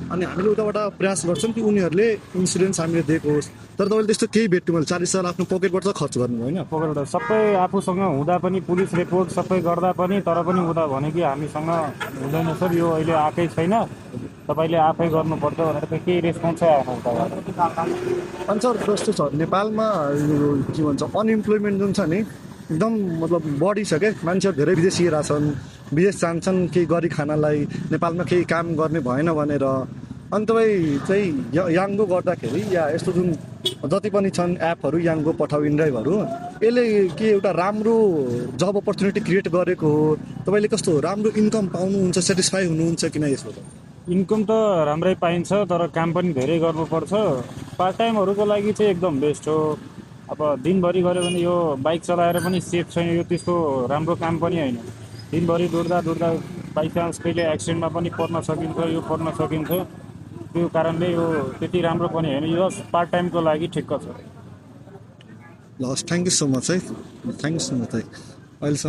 अनि हामीले उताबाट प्रयास गर्छौँ कि उनीहरूले इन्सुरेन्स हामीले दिएको होस्। तर तपाईँले त्यस्तो केही भेट्नु मैले 40,000 आफ्नो पकेटबाट त खर्च गर्नु होइन। पकड सबै आफूसँग हुँदा पनि पुलिस रिपोर्ट सबै गर्दा पनि तर पनि उता भने कि हामीसँग हुँदैन सर, यो अहिले आएकै छैन, तपाईँले आफै गर्नुपर्छ भनेर त केही रेस्पोन्सै आएन उताबाट। अनि सर जस्तो छ नेपालमा यो के भन्छ अनइम्प्लोइमेन्ट जुन छ नि एकदम मतलब बढी छ क्या। मान्छेहरू धेरै विदेशिएर छन्, विदेश जान्छन् केही गरी खानलाई, नेपालमा केही काम गर्ने भएन भनेर। अनि तपाईँ चाहिँ याङ्गो गर्दाखेरि या यस्तो जुन जति पनि छन् एपहरू याङ्गो पठाउ इनड्राइभहरू, यसले के एउटा राम्रो जब अपर्च्युनिटी क्रिएट गरेको हो? तपाईँले कस्तो राम्रो इन्कम पाउनुहुन्छ, सेटिस्फाई हुनुहुन्छ कि नै यसबाट? इन्कम त राम्रै पाइन्छ तर काम पनि धेरै गर्नुपर्छ। पार्ट टाइमहरूको लागि चाहिँ एकदम बेस्ट हो। अब दिनभरि गऱ्यो भने यो बाइक चलाएर पनि सेफ छैन, यो त्यस्तो राम्रो काम पनि होइन। दिनभरि दौड्दा दौड्दा बाइचान्स कहिले एक्सिडेन्टमा पनि पर्न सकिन्छ, यो पर्न सकिन्छ। त्यो कारणले यो त्यति राम्रो पनि होइन, यो पार्ट टाइमको लागि ठिक्क छ। ल हस्, थ्याङ्क यू सो मच है, थ्याङ्क यू सो मच है अहिलेसम्म।